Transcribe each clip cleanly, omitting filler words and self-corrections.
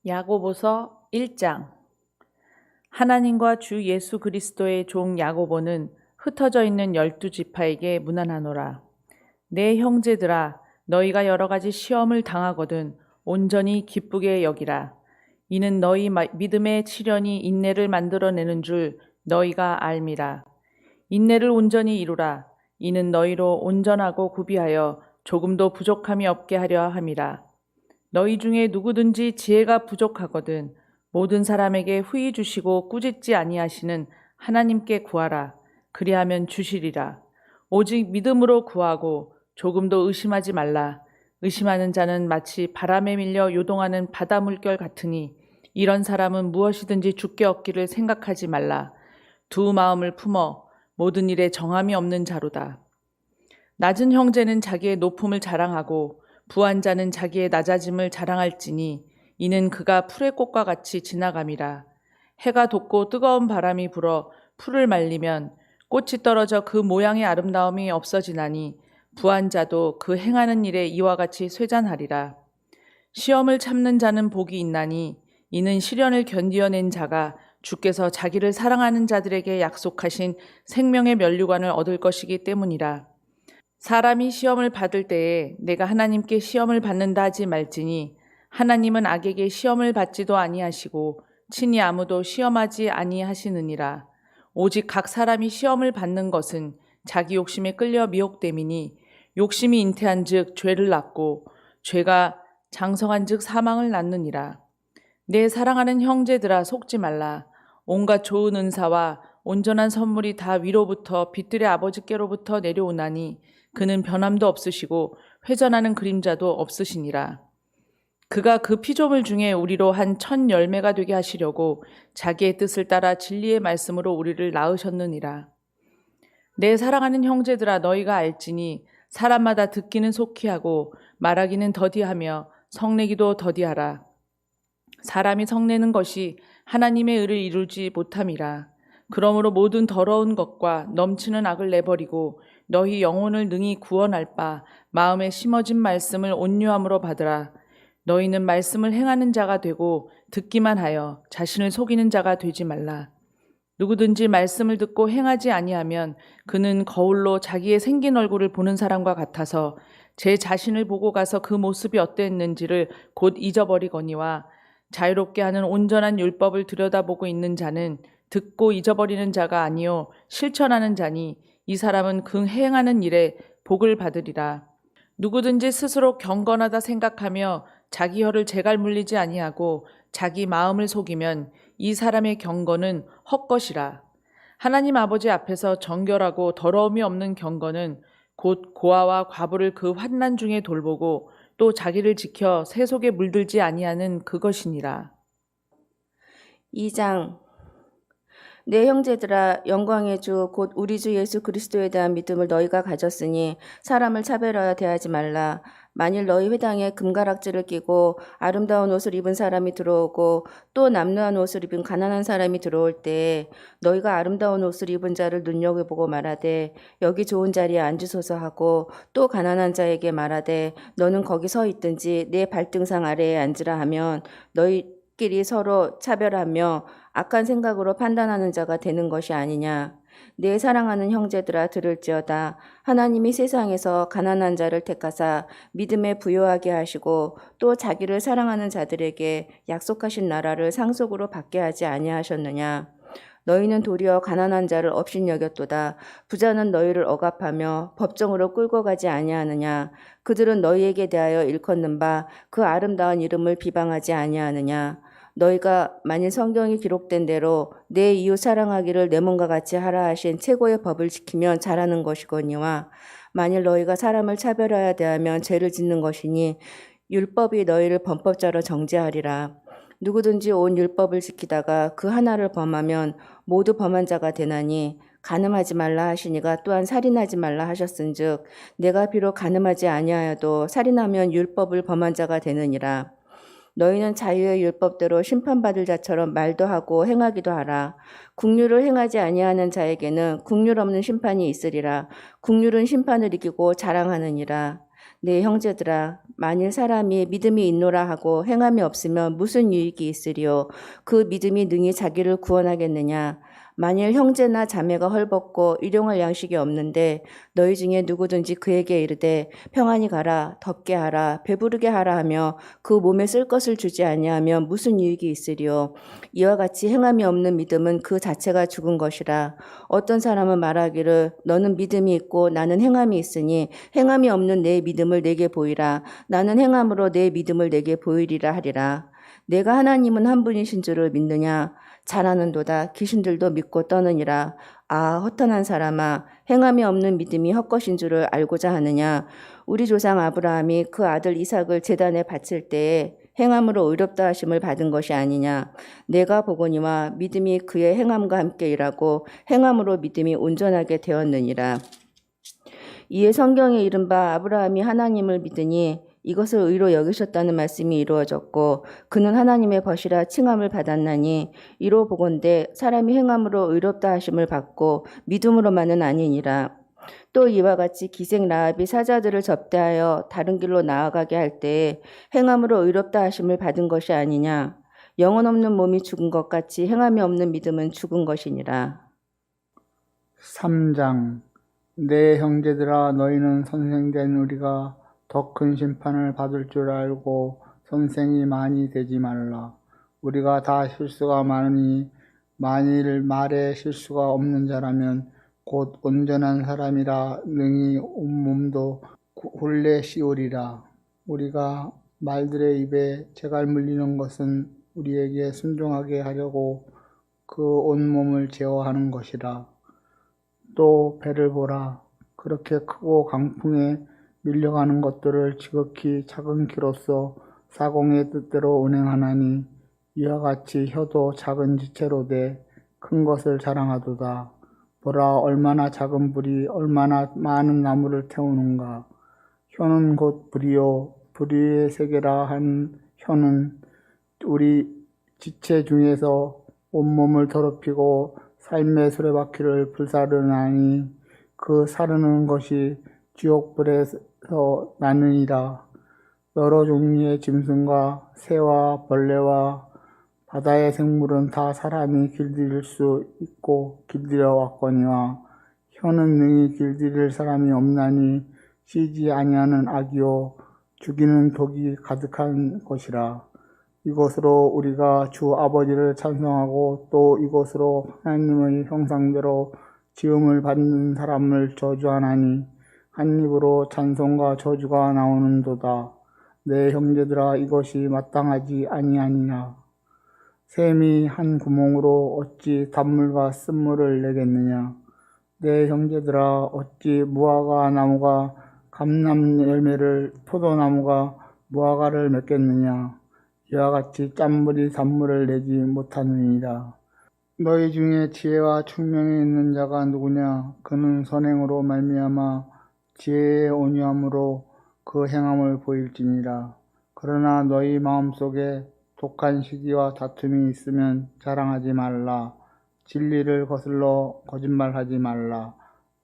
야고보서 1장. 하나님과 주 예수 그리스도의 종 야고보는 흩어져 있는 12지파에게 문안하노라. 내 형제들아, 너희가 여러 가지 시험을 당하거든 온전히 기쁘게 여기라. 이는 너희 믿음의 치련이 인내를 만들어내는 줄 너희가 알미라. 인내를 온전히 이루라. 이는 너희로 온전하고 구비하여 조금도 부족함이 없게 하려 함이라. 너희 중에 누구든지 지혜가 부족하거든 모든 사람에게 후히 주시고 꾸짖지 아니하시는 하나님께 구하라. 그리하면 주시리라. 오직 믿음으로 구하고 조금도 의심하지 말라. 의심하는 자는 마치 바람에 밀려 요동하는 바다 물결 같으니 이런 사람은 무엇이든지 죽게 얻기를 생각하지 말라. 두 마음을 품어 모든 일에 정함이 없는 자로다. 낮은 형제는 자기의 높음을 자랑하고 부한 자는 자기의 낮아짐을 자랑할지니 이는 그가 풀의 꽃과 같이 지나감이라. 해가 돋고 뜨거운 바람이 불어 풀을 말리면 꽃이 떨어져 그 모양의 아름다움이 없어지나니 부한 자도 그 행하는 일에 이와 같이 쇠잔하리라. 시험을 참는 자는 복이 있나니 이는 시련을 견디어낸 자가 주께서 자기를 사랑하는 자들에게 약속하신 생명의 면류관을 얻을 것이기 때문이라. 사람이 시험을 받을 때에 내가 하나님께 시험을 받는다 하지 말지니 하나님은 악에게 시험을 받지도 아니하시고 친히 아무도 시험하지 아니하시느니라. 오직 각 사람이 시험을 받는 것은 자기 욕심에 끌려 미혹됨이니 욕심이 잉태한즉 죄를 낳고 죄가 장성한즉 사망을 낳느니라. 내 사랑하는 형제들아, 속지 말라. 온갖 좋은 은사와 온전한 선물이 다 위로부터 빛들의 아버지께로부터 내려오나니 그는 변함도 없으시고 회전하는 그림자도 없으시니라. 그가 그 피조물 중에 우리로 한 천 열매가 되게 하시려고 자기의 뜻을 따라 진리의 말씀으로 우리를 낳으셨느니라. 내 사랑하는 형제들아, 너희가 알지니 사람마다 듣기는 속히 하고 말하기는 더디하며 성내기도 더디하라. 사람이 성내는 것이 하나님의 의를 이루지 못함이라. 그러므로 모든 더러운 것과 넘치는 악을 내버리고 너희 영혼을 능히 구원할 바 마음에 심어진 말씀을 온유함으로 받으라. 너희는 말씀을 행하는 자가 되고 듣기만 하여 자신을 속이는 자가 되지 말라. 누구든지 말씀을 듣고 행하지 아니하면 그는 거울로 자기의 생긴 얼굴을 보는 사람과 같아서 제 자신을 보고 가서 그 모습이 어땠는지를 곧 잊어버리거니와 자유롭게 하는 온전한 율법을 들여다보고 있는 자는 듣고 잊어버리는 자가 아니요 실천하는 자니 이 사람은 그 행하는 일에 복을 받으리라. 누구든지 스스로 경건하다 생각하며 자기 혀를 재갈 물리지 아니하고 자기 마음을 속이면 이 사람의 경건은 헛것이라. 하나님 아버지 앞에서 정결하고 더러움이 없는 경건은 곧 고아와 과부를 그 환난 중에 돌보고 또 자기를 지켜 새 속에 물들지 아니하는 그것이니라. 2장. 내 형제들아, 영광의 주 곧 우리 주 예수 그리스도에 대한 믿음을 너희가 가졌으니 사람을 차별하여 대하지 말라. 만일 너희 회당에 금가락지를 끼고 아름다운 옷을 입은 사람이 들어오고 또 남루한 옷을 입은 가난한 사람이 들어올 때 너희가 아름다운 옷을 입은 자를 눈여겨보고 말하되 여기 좋은 자리에 앉으소서 하고 또 가난한 자에게 말하되 너는 거기 서 있든지 내 발등상 아래에 앉으라 하면 너희끼리 서로 차별하며 악한 생각으로 판단하는 자가 되는 것이 아니냐. 내 사랑하는 형제들아, 들을지어다. 하나님이 세상에서 가난한 자를 택하사 믿음에 부요하게 하시고 또 자기를 사랑하는 자들에게 약속하신 나라를 상속으로 받게 하지 아니하셨느냐. 너희는 도리어 가난한 자를 업신여겼도다. 부자는 너희를 억압하며 법정으로 끌고 가지 아니하느냐. 그들은 너희에게 대하여 일컫는 바 그 아름다운 이름을 비방하지 아니하느냐. 너희가 만일 성경이 기록된 대로 내 이웃 사랑하기를 내 몸과 같이 하라 하신 최고의 법을 지키면 잘하는 것이거니와 만일 너희가 사람을 차별하여 대하면 죄를 짓는 것이니 율법이 너희를 범법자로 정죄하리라. 누구든지 온 율법을 지키다가 그 하나를 범하면 모두 범한 자가 되나니 간음하지 말라 하시니가 또한 살인하지 말라 하셨은즉 내가 비록 간음하지 아니하여도 살인하면 율법을 범한 자가 되느니라. 너희는 자유의 율법대로 심판받을 자처럼 말도 하고 행하기도 하라. 국률을 행하지 아니하는 자에게는 국률 없는 심판이 있으리라. 국률은 심판을 이기고 자랑하느니라. 내 형제들아, 만일 사람이 믿음이 있노라 하고 행함이 없으면 무슨 유익이 있으리요? 그 믿음이 능히 자기를 구원하겠느냐? 만일 형제나 자매가 헐벗고 일용할 양식이 없는데 너희 중에 누구든지 그에게 이르되 평안히 가라, 덥게 하라, 배부르게 하라 하며 그 몸에 쓸 것을 주지 아니하면 무슨 유익이 있으리요? 이와 같이 행함이 없는 믿음은 그 자체가 죽은 것이라. 어떤 사람은 말하기를 너는 믿음이 있고 나는 행함이 있으니 행함이 없는 내 믿음을 내게 보이라. 나는 행함으로 내 믿음을 내게 보이리라 하리라. 내가 하나님은 한 분이신 줄을 믿느냐? 잘하는도다. 귀신들도 믿고 떠느니라. 아, 허탄한 사람아, 행함이 없는 믿음이 헛것인 줄을 알고자 하느냐? 우리 조상 아브라함이 그 아들 이삭을 제단에 바칠 때에 행함으로 의롭다 하심을 받은 것이 아니냐? 내가 보거니와 믿음이 그의 행함과 함께 일하고 행함으로 믿음이 온전하게 되었느니라. 이에 성경에 이른 바 아브라함이 하나님을 믿으니 이것을 의로 여기셨다는 말씀이 이루어졌고 그는 하나님의 벗이라 칭함을 받았나니 이로 보건대 사람이 행함으로 의롭다 하심을 받고 믿음으로만은 아니니라. 또 이와 같이 기생 라합이 사자들을 접대하여 다른 길로 나아가게 할 때에 행함으로 의롭다 하심을 받은 것이 아니냐. 영혼 없는 몸이 죽은 것 같이 행함이 없는 믿음은 죽은 것이니라. 3장 내 형제들아 너희는 선생된 우리가 더 큰 심판을 받을 줄 알고 선생이 많이 되지 말라. 우리가 다 실수가 많으니 만일 말에 실수가 없는 자라면 곧 온전한 사람이라 능히 온몸도 홀래 씌우리라. 우리가 말들의 입에 재갈 물리는 것은 우리에게 순종하게 하려고 그 온몸을 제어하는 것이라. 또 배를 보라. 그렇게 크고 강풍에 밀려가는 것들을 지극히 작은 키로서 사공의 뜻대로 운행하나니 이와 같이 혀도 작은 지체로 돼 큰 것을 자랑하도다. 보라, 얼마나 작은 불이 얼마나 많은 나무를 태우는가. 혀는 곧 불이요 불의 세계라 한 혀는 우리 지체 중에서 온몸을 더럽히고 삶의 수레바퀴를 불사르나니 그 사르는 것이 지옥불에서 나느니라. 여러 종류의 짐승과 새와 벌레와 바다의 생물은 다 사람이 길들일 수 있고 길들여 왔거니와 혀는 능히 길들일 사람이 없나니 쉬지 아니하는 악이요 죽이는 독이 가득한 것이라. 이것으로 우리가 주 아버지를 찬송하고 또 이것으로 하나님의 형상대로 지음을 받는 사람을 저주하나니 한 입으로 찬송과 저주가 나오는도다. 내 형제들아 이것이 마땅하지 아니하니라. 샘이 한 구멍으로 어찌 단물과 쓴물을 내겠느냐. 내 형제들아 어찌 무화과 나무가 감람 열매를 포도나무가 무화과를 맺겠느냐. 이와 같이 짠물이 단물을 내지 못하느니라. 너희 중에 지혜와 총명이 있는 자가 누구냐. 그는 선행으로 말미암아 지혜의 온유함으로 그 행함을 보일지니라. 그러나 너희 마음속에 독한 시기와 다툼이 있으면 자랑하지 말라. 진리를 거슬러 거짓말하지 말라.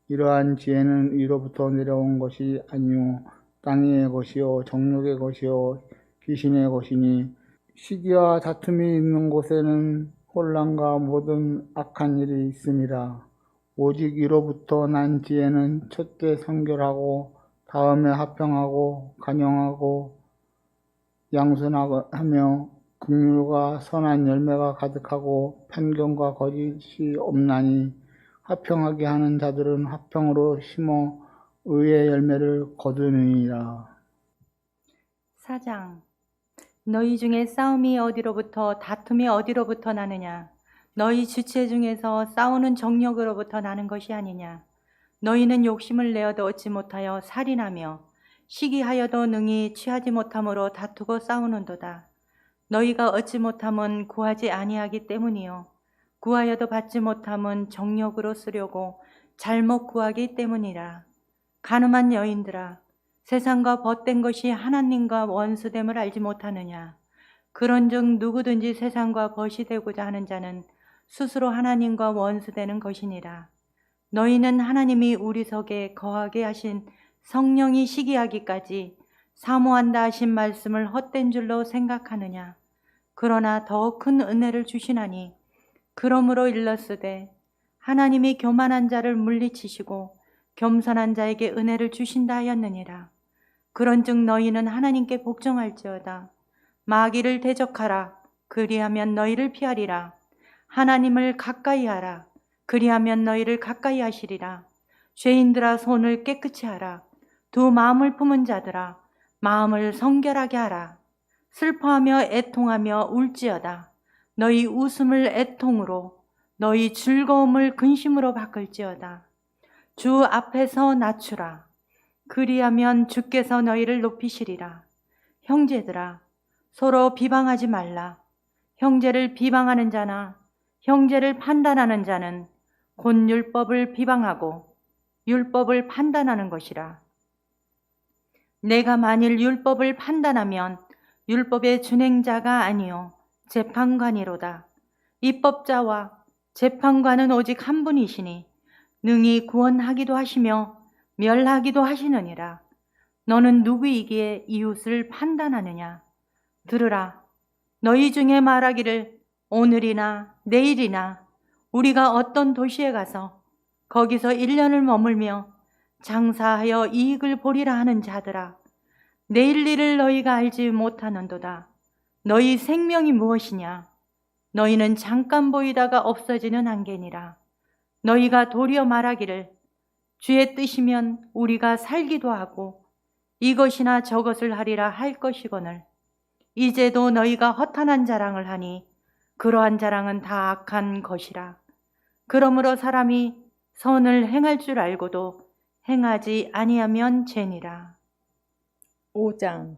이러한 지혜는 위로부터 내려온 것이 아니요 땅의 것이요 정욕의 것이요 귀신의 것이니 시기와 다툼이 있는 곳에는 혼란과 모든 악한 일이 있음이라. 오직 위로부터 난 지혜는 첫째 성결하고 다음에 화평하고 간영하고 양순하며 긍휼과 선한 열매가 가득하고 편견과 거짓이 없나니 화평하게 하는 자들은 화평으로 심어 의의 열매를 거두느니라. 4장 너희 중에 싸움이 어디로부터 다툼이 어디로부터 나느냐. 너희 주체 중에서 싸우는 정욕으로부터 나는 것이 아니냐. 너희는 욕심을 내어도 얻지 못하여 살인하며 시기하여도 능히 취하지 못함으로 다투고 싸우는도다. 너희가 얻지 못함은 구하지 아니하기 때문이요 구하여도 받지 못함은 정욕으로 쓰려고 잘못 구하기 때문이라. 가늠한 여인들아, 세상과 벗된 것이 하나님과 원수됨을 알지 못하느냐. 그런즉 누구든지 세상과 벗이 되고자 하는 자는 스스로 하나님과 원수되는 것이니라. 너희는 하나님이 우리 속에 거하게 하신 성령이 시기하기까지 사모한다 하신 말씀을 헛된 줄로 생각하느냐? 그러나 더 큰 은혜를 주시나니 그러므로 일렀으되 하나님이 교만한 자를 물리치시고 겸손한 자에게 은혜를 주신다 하였느니라. 그런즉 너희는 하나님께 복종할지어다. 마귀를 대적하라. 그리하면 너희를 피하리라. 하나님을 가까이 하라. 그리하면 너희를 가까이 하시리라. 죄인들아 손을 깨끗이 하라. 두 마음을 품은 자들아 마음을 성결하게 하라. 슬퍼하며 애통하며 울지어다. 너희 웃음을 애통으로 너희 즐거움을 근심으로 바꿀지어다. 주 앞에서 낮추라. 그리하면 주께서 너희를 높이시리라. 형제들아 서로 비방하지 말라. 형제를 비방하는 자나 형제를 판단하는 자는 곧 율법을 비방하고 율법을 판단하는 것이라. 내가 만일 율법을 판단하면 율법의 준행자가 아니요 재판관이로다. 입법자와 재판관은 오직 한 분이시니 능히 구원하기도 하시며 멸하기도 하시느니라. 너는 누구이기에 이웃을 판단하느냐? 들으라. 너희 중에 말하기를 오늘이나 내일이나 우리가 어떤 도시에 가서 거기서 1년을 머물며 장사하여 이익을 보리라 하는 자들아, 내일 일을 너희가 알지 못하는도다. 너희 생명이 무엇이냐? 너희는 잠깐 보이다가 없어지는 안개니라. 너희가 도리어 말하기를 주의 뜻이면 우리가 살기도 하고 이것이나 저것을 하리라 할 것이거늘 이제도 너희가 허탄한 자랑을 하니 그러한 자랑은 다 악한 것이라. 그러므로 사람이 선을 행할 줄 알고도 행하지 아니하면 죄니라. 5장.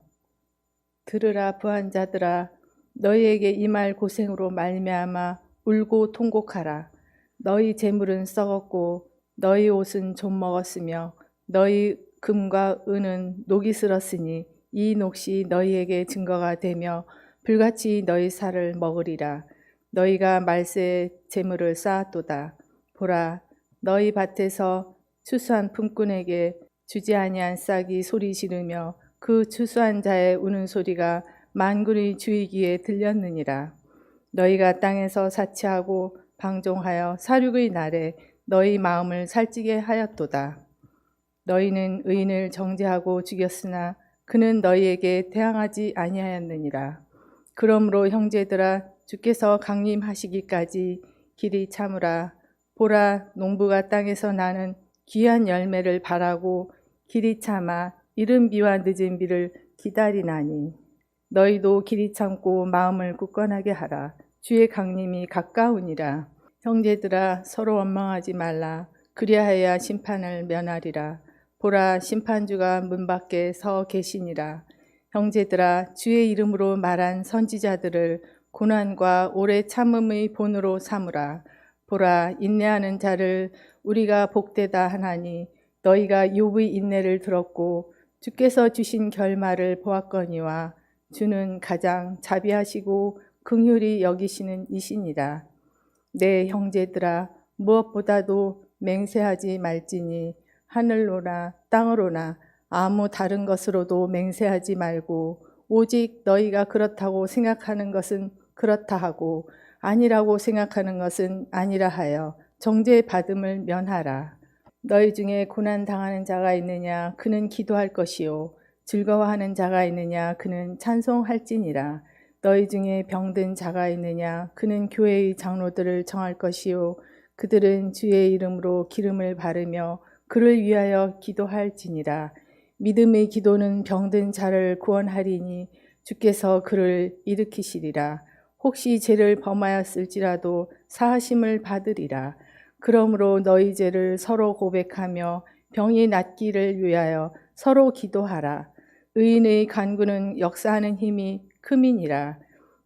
들으라 부한 자들아, 너희에게 임할 고생으로 말미암아 울고 통곡하라. 너희 재물은 썩었고 너희 옷은 좀 먹었으며 너희 금과 은은 녹이 슬었으니 이 녹시 너희에게 증거가 되며 불같이 너희 살을 먹으리라. 너희가 말세에 재물을 쌓았도다. 보라, 너희 밭에서 추수한 품꾼에게 주지 아니한 싹이 소리 지르며 그 추수한 자의 우는 소리가 만군의 주이기에 들렸느니라. 너희가 땅에서 사치하고 방종하여 사륙의 날에 너희 마음을 살찌게 하였도다. 너희는 의인을 정죄하고 죽였으나 그는 너희에게 대항하지 아니하였느니라. 그러므로 형제들아, 주께서 강림하시기까지 길이 참으라. 보라, 농부가 땅에서 나는 귀한 열매를 바라고 길이 참아 이른 비와 늦은 비를 기다리나니 너희도 길이 참고 마음을 굳건하게 하라. 주의 강림이 가까우니라. 형제들아, 서로 원망하지 말라. 그리하여야 심판을 면하리라. 보라, 심판주가 문 밖에 서 계시니라. 형제들아, 주의 이름으로 말한 선지자들을 고난과 오래 참음의 본으로 삼으라. 보라, 인내하는 자를 우리가 복되다 하나니 너희가 욥의 인내를 들었고 주께서 주신 결말을 보았거니와 주는 가장 자비하시고 긍휼히 여기시는 이시니라. 내 형제들아, 무엇보다도 맹세하지 말지니 하늘로나 땅으로나 아무 다른 것으로도 맹세하지 말고 오직 너희가 그렇다고 생각하는 것은 그렇다 하고 아니라고 생각하는 것은 아니라 하여 정죄받음을 면하라. 너희 중에 고난 당하는 자가 있느냐? 그는 기도할 것이요. 즐거워하는 자가 있느냐? 그는 찬송할지니라. 너희 중에 병든 자가 있느냐? 그는 교회의 장로들을 정할 것이요. 그들은 주의 이름으로 기름을 바르며 그를 위하여 기도할지니라. 믿음의 기도는 병든 자를 구원하리니 주께서 그를 일으키시리라. 혹시 죄를 범하였을지라도 사하심을 받으리라. 그러므로 너희 죄를 서로 고백하며 병이 낫기를 위하여 서로 기도하라. 의인의 간구는 역사하는 힘이 큼이니라.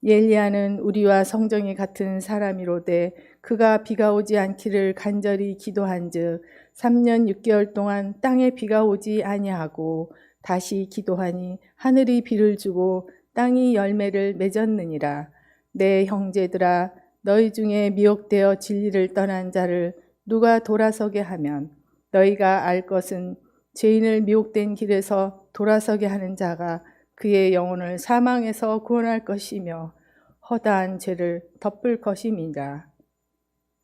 엘리야는 우리와 성정이 같은 사람이로되 그가 비가 오지 않기를 간절히 기도한즉 3년 6개월 동안 땅에 비가 오지 아니하고 다시 기도하니 하늘이 비를 주고 땅이 열매를 맺었느니라. 내 형제들아, 너희 중에 미혹되어 진리를 떠난 자를 누가 돌아서게 하면 너희가 알 것은 죄인을 미혹된 길에서 돌아서게 하는 자가 그의 영혼을 사망에서 구원할 것이며 허다한 죄를 덮을 것임이다.